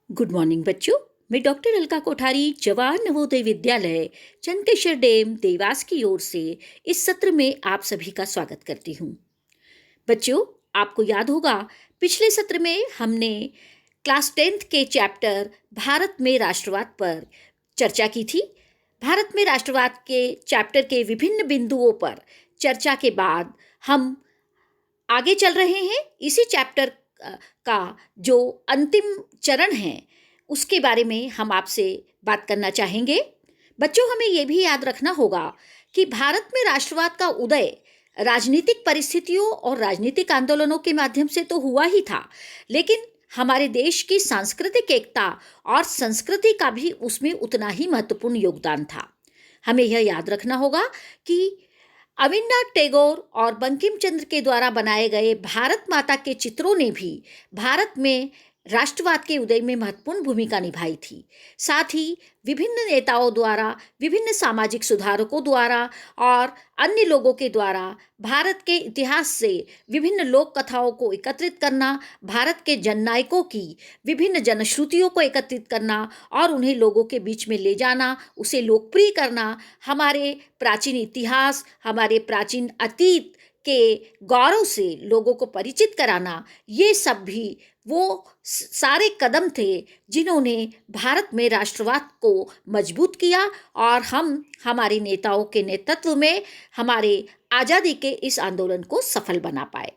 Good morning बच्चों। मैं doctor Alka Kothari Jawahar Navodaya Vidyalaya Chandrakeshwar dam Dewas की ओर से इस सत्र में आप सभी का स्वागत करती हूँ। बच्चों, आपको याद होगा पिछले सत्र में हमने क्लास 10th के चैप्टर भारत में राष्ट्रवाद पर चर्चा की थी। भारत में राष्ट्रवाद के चैप्टर के विभिन्न बिंदुओं पर चर्चा के बाद हम आगे चल रहे हैं। इसी चैप्टर का जो अंतिम चरण है उसके बारे में हम आपसे बात करना चाहेंगे। बच्चों, हमें यह भी याद रखना होगा कि भारत में राष्ट्रवाद का उदय राजनीतिक परिस्थितियों और राजनीतिक आंदोलनों के माध्यम से तो हुआ ही था, लेकिन हमारे देश की सांस्कृतिक एकता और संस्कृति का भी उसमें उतना ही महत्वपूर्ण योगदान था। हमें यह याद रखना होगा कि अविनाश टैगोर और बंकिम चंद्र के द्वारा बनाए गए भारत माता के चित्रों ने भी भारत में राष्ट्रवाद के उदय में महत्वपूर्ण भूमिका निभाई थी। साथ ही विभिन्न नेताओं द्वारा, विभिन्न सामाजिक सुधारकों द्वारा और अन्य लोगों के द्वारा भारत के इतिहास से विभिन्न लोक कथाओं को एकत्रित करना, भारत के जननायकों की विभिन्न जनश्रुतियों को एकत्रित करना और उन्हें लोगों के बीच में ले जाना, उसे लोकप्रिय करना, हमारे प्राचीन इतिहास, हमारे प्राचीन अतीत के गौरव से लोगों को परिचित कराना, ये सब भी वो सारे कदम थे जिन्होंने भारत में राष्ट्रवाद को मजबूत किया और हम हमारे नेताओं के नेतृत्व में हमारे आज़ादी के इस आंदोलन को सफल बना पाए।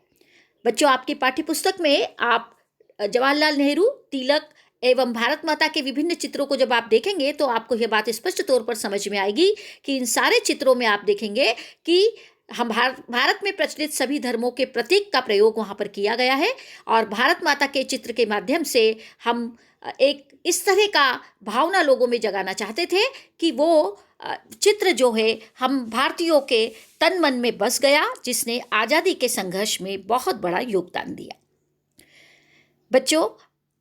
बच्चों, आपकी पाठ्यपुस्तक में आप जवाहरलाल नेहरू, तिलक एवं भारत माता के विभिन्न चित्रों को जब आप देखेंगे तो आपको यह बात स्पष्ट तौर पर समझ में आएगी कि इन सारे चित्रों में आप देखेंगे कि हम भारत में प्रचलित सभी धर्मों के प्रतीक का प्रयोग वहाँ पर किया गया है और भारत माता के चित्र के माध्यम से हम एक इस तरह का भावना लोगों में जगाना चाहते थे कि वो चित्र जो है हम भारतीयों के तन मन में बस गया, जिसने आज़ादी के संघर्ष में बहुत बड़ा योगदान दिया। बच्चों,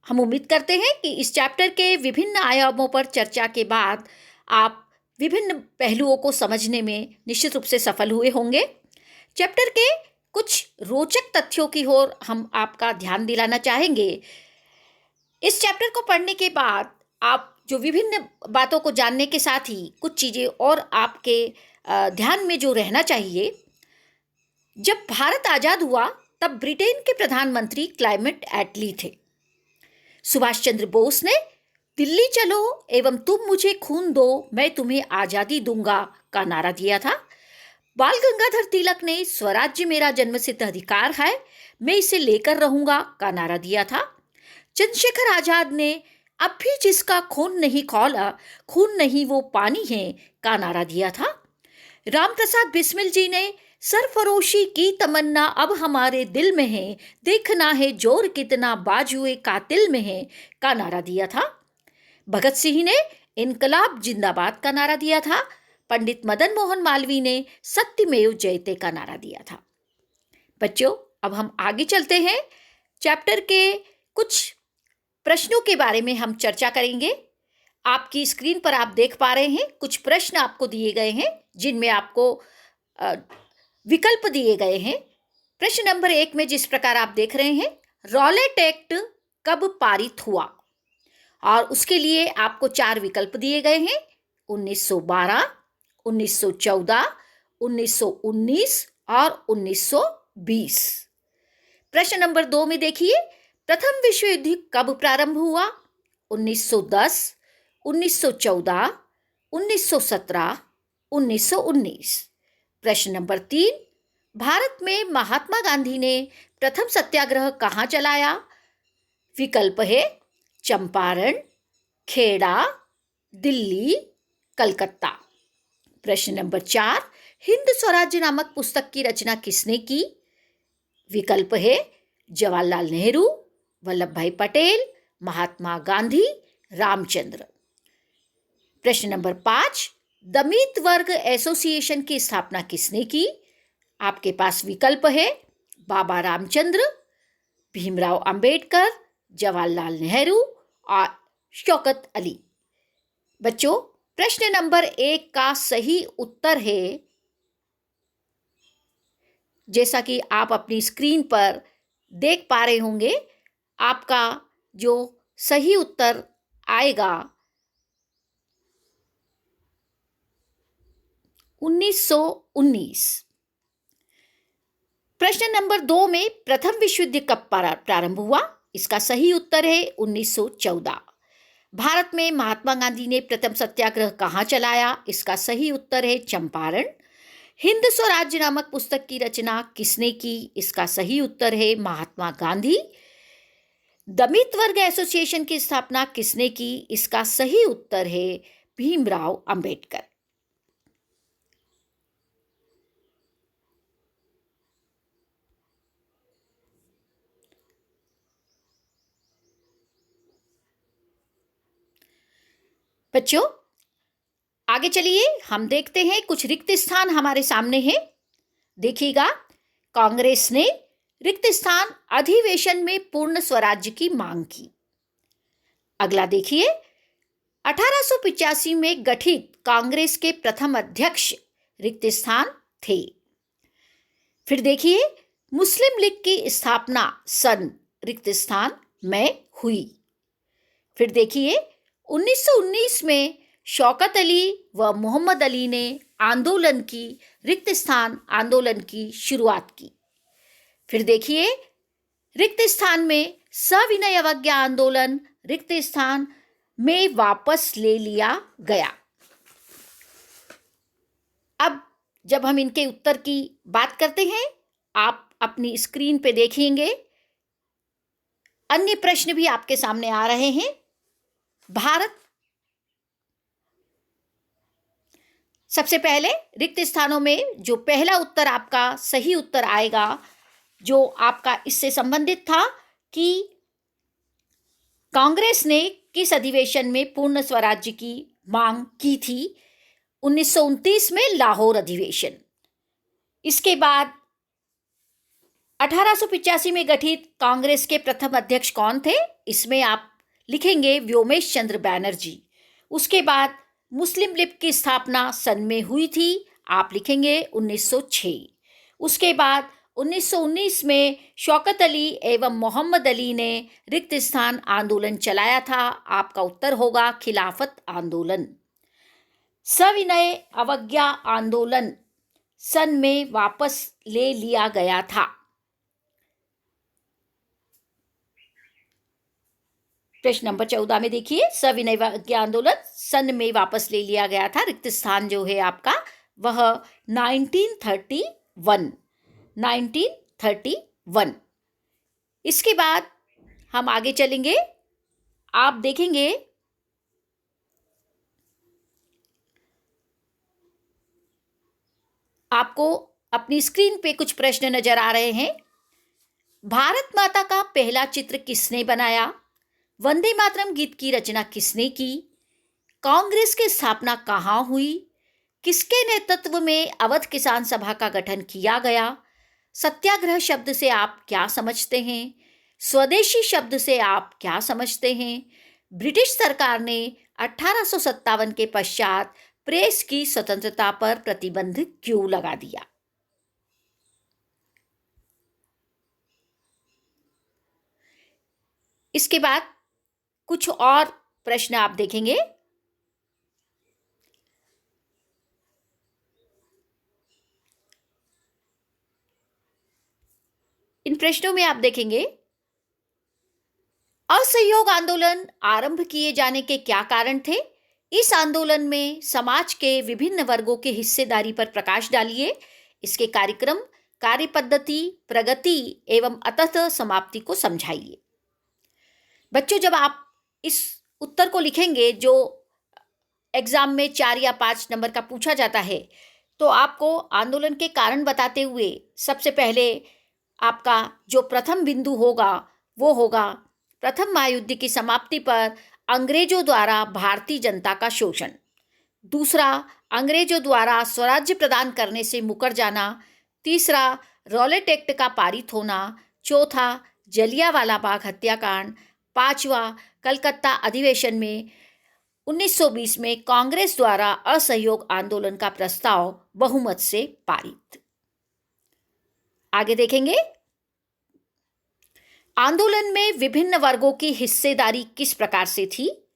हम उम्मीद करते हैं कि इस चैप्टर के विभिन्न आयामों पर चर्चा के बाद आप विभिन्न पहलुओं को समझने में निश्चित रूप से सफल हुए होंगे। चैप्टर के कुछ रोचक तथ्यों की ओर हम आपका ध्यान दिलाना चाहेंगे। इस चैप्टर को पढ़ने के बाद आप जो विभिन्न बातों को जानने के साथ ही कुछ चीज़ें और आपके ध्यान में जो रहना चाहिए, जब भारत आज़ाद हुआ तब ब्रिटेन के प्रधानमंत्री क्लेमेंट एटली थे। सुभाष चंद्र बोस ने दिल्ली चलो एवं तुम मुझे खून दो, मैं तुम्हें आज़ादी दूंगा का नारा दिया था। बाल गंगाधर तिलक ने स्वराज्य मेरा जन्मसिद्ध अधिकार है, मैं इसे लेकर रहूंगा का नारा दिया था। चंद्रशेखर आजाद ने अब भी जिसका खून नहीं खौला, खून नहीं वो पानी है का नारा दिया था। रामप्रसाद बिस्मिल जी ने सरफरोशी की तमन्ना अब हमारे दिल में है, देखना है जोर कितना बाजुए कातिल में है का नारा दिया था। भगत सिंह ने इनकलाब जिंदाबाद का नारा दिया था। पंडित मदन मोहन मालवीय ने सत्यमेव जयते का नारा दिया था। बच्चों, अब हम आगे चलते हैं। चैप्टर के कुछ प्रश्नों के बारे में हम चर्चा करेंगे। आपकी स्क्रीन पर आप देख पा रहे हैं कुछ प्रश्न आपको दिए गए हैं जिनमें आपको विकल्प दिए गए हैं। प्रश्न नंबर 1 में जिस प्रकार आप देख रहे हैं, रॉलेट एक्ट कब पारित हुआ? और उसके लिए आपको 4 विकल्प दिए गए हैं: 1912, 1914, 1919 और 1920। प्रश्न नंबर 2 में देखिए, प्रथम विश्व युद्ध कब प्रारंभ हुआ? 1910, 1914, 1917, 1919। प्रश्न नंबर 3, भारत में महात्मा गांधी ने प्रथम सत्याग्रह कहाँ चलाया? विकल्प है चंपारण, खेड़ा, दिल्ली, कलकत्ता। प्रश्न नंबर 4, हिंद स्वराज्य नामक पुस्तक की रचना किसने की? विकल्प है जवाहरलाल नेहरू, वल्लभ भाई पटेल, महात्मा गांधी, रामचंद्र। प्रश्न नंबर 5, दलित वर्ग एसोसिएशन की स्थापना किसने की? आपके पास विकल्प है बाबा रामचंद्र, भीमराव अंबेडकर, जवाहरलाल नेहरू और शौकत अली। बच्चों, प्रश्न नंबर 1 का सही उत्तर है, जैसा कि आप अपनी स्क्रीन पर देख पा रहे होंगे, आपका जो सही उत्तर आएगा 1919। प्रश्न नंबर 2 में प्रथम विश्व युद्ध कब प्रारंभ हुआ? इसका सही उत्तर है 1914। भारत में महात्मा गांधी ने प्रथम सत्याग्रह कहाँ चलाया? इसका सही उत्तर है चंपारण। हिंद स्वराज्य नामक पुस्तक की रचना किसने की? इसका सही उत्तर है महात्मा गांधी। दलित वर्ग एसोसिएशन की स्थापना किसने की? इसका सही उत्तर है भीमराव अंबेडकर। बच्चों, आगे चलिए, हम देखते हैं कुछ रिक्त स्थान हमारे सामने हैं। देखिएगा, कांग्रेस ने रिक्त स्थान अधिवेशन में पूर्ण स्वराज्य की मांग की। अगला देखिए, 1885 में गठित कांग्रेस के प्रथम अध्यक्ष रिक्त स्थान थे। फिर देखिए, मुस्लिम लीग की स्थापना सन रिक्त स्थान में हुई। फिर देखिए, 1919 में शौकत अली व मोहम्मद अली ने आंदोलन की रिक्त स्थान आंदोलन की शुरुआत की। फिर देखिए, रिक्त स्थान में सविनय अवज्ञा आंदोलन रिक्त स्थान में वापस ले लिया गया। अब जब हम इनके उत्तर की बात करते हैं, आप अपनी स्क्रीन पे देखेंगे अन्य प्रश्न भी आपके सामने आ रहे हैं। भारत, सबसे पहले रिक्त स्थानों में जो पहला उत्तर आपका सही उत्तर आएगा, जो आपका इससे संबंधित था कि कांग्रेस ने किस अधिवेशन में पूर्ण स्वराज्य की मांग की थी? 1929 में लाहौर अधिवेशन। इसके बाद 1885 में गठित कांग्रेस के प्रथम अध्यक्ष कौन थे? इसमें आप लिखेंगे व्योमेश चंद्र बैनर्जी। उसके बाद मुस्लिम लीग की स्थापना सन में हुई थी, आप लिखेंगे 1906। उसके बाद 1919 में शौकत अली एवं मोहम्मद अली ने रिक्त स्थान आंदोलन चलाया था, आपका उत्तर होगा खिलाफत आंदोलन। सविनय अवज्ञा आंदोलन सन में वापस ले लिया गया था। प्रश्न नंबर 14 में देखिए, सविनय अवज्ञा आंदोलन सन में वापस ले लिया गया था। रिक्त स्थान जो है आपका वह 1931। इसके बाद हम आगे चलेंगे। आप देखेंगे आपको अपनी स्क्रीन पे कुछ प्रश्न नजर आ रहे हैं। भारत माता का पहला चित्र किसने बनाया? वंदे मातरम गीत की रचना किसने की? कांग्रेस की स्थापना कहाँ हुई? किसके नेतृत्व में अवध किसान सभा का गठन किया गया? सत्याग्रह शब्द से आप क्या समझते हैं? स्वदेशी शब्द से आप क्या समझते हैं? ब्रिटिश सरकार ने 1857 के पश्चात प्रेस की स्वतंत्रता पर प्रतिबंध क्यों लगा दिया? इसके बाद कुछ और प्रश्न आप देखेंगे। इन प्रश्नों में आप देखेंगे, असहयोग आंदोलन आरंभ किए जाने के क्या कारण थे? इस आंदोलन में समाज के विभिन्न वर्गों के हिस्सेदारी पर प्रकाश डालिए। इसके कार्यक्रम, कार्य पद्धति, प्रगति एवं अंततः समाप्ति को समझाइए। बच्चों, जब आप इस उत्तर को लिखेंगे जो एग्जाम में 4 या 5 नंबर का पूछा जाता है, तो आपको आंदोलन के कारण बताते हुए सबसे पहले आपका जो प्रथम बिंदु होगा वो होगा प्रथम महायुद्ध की समाप्ति पर अंग्रेजों द्वारा भारतीय जनता का शोषण। दूसरा, अंग्रेजों द्वारा स्वराज्य प्रदान करने से मुकर जाना। तीसरा, रॉलेट एक्ट का पारित होना। चौथा, जलियांवाला बाग हत्याकांड। पांचवा, कलकत्ता अधिवेशन में 1920 में कांग्रेस द्वारा असहयोग आंदोलन का प्रस्ताव बहुमत से पारित। आगे देखेंगे, आंदोलन में विभिन्न वर्गों की हिस्सेदारी किस प्रकार से थी?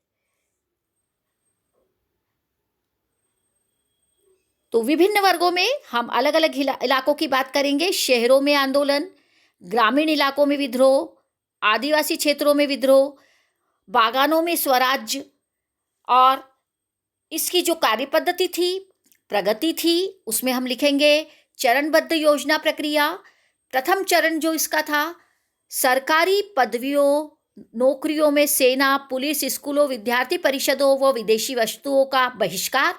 तो विभिन्न वर्गों में हम अलग अलग इलाकों की बात करेंगे। शहरों में आंदोलन, ग्रामीण इलाकों में विद्रोह, आदिवासी क्षेत्रों में विद्रोह, बागानों में स्वराज्य, और इसकी जो कार्य पद्धति थी, प्रगति थी, उसमें हम लिखेंगे चरणबद्ध योजना प्रक्रिया। प्रथम चरण जो इसका था, सरकारी पदवियों, नौकरियों में सेना, पुलिस, स्कूलों, विद्यार्थी परिषदों व विदेशी वस्तुओं का बहिष्कार।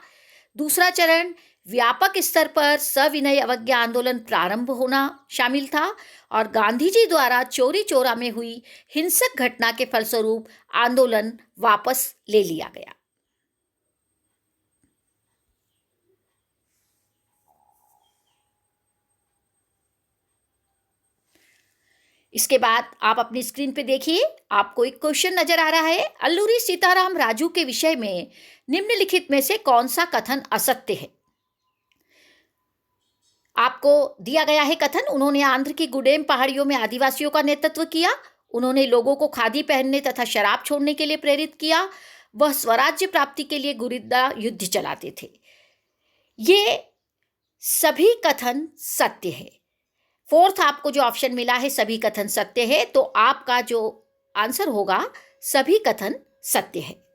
दूसरा चरण, व्यापक स्तर पर सविनय अवज्ञा आंदोलन प्रारंभ होना शामिल था और गांधी जी द्वारा चौरी चौरा में हुई हिंसक घटना के फलस्वरूप आंदोलन वापस ले लिया गया। इसके बाद आप अपनी स्क्रीन पे देखिए, आपको एक क्वेश्चन नजर आ रहा है। अल्लूरी सीताराम राजू के विषय में निम्नलिखित में से कौन सा कथन असत्य है? आपको दिया गया है कथन, उन्होंने आंध्र की गुडेम पहाड़ियों में आदिवासियों का नेतृत्व किया, उन्होंने लोगों को खादी पहनने तथा शराब छोड़ने के लिए प्रेरित किया, वह स्वराज्य प्राप्ति के लिए गुरिल्ला युद्ध चलाते थे। ये सभी कथन सत्य है। फोर्थ आपको जो ऑप्शन मिला है सभी कथन सत्य है, तो आपका जो आंसर होगा सभी कथन सत्य है।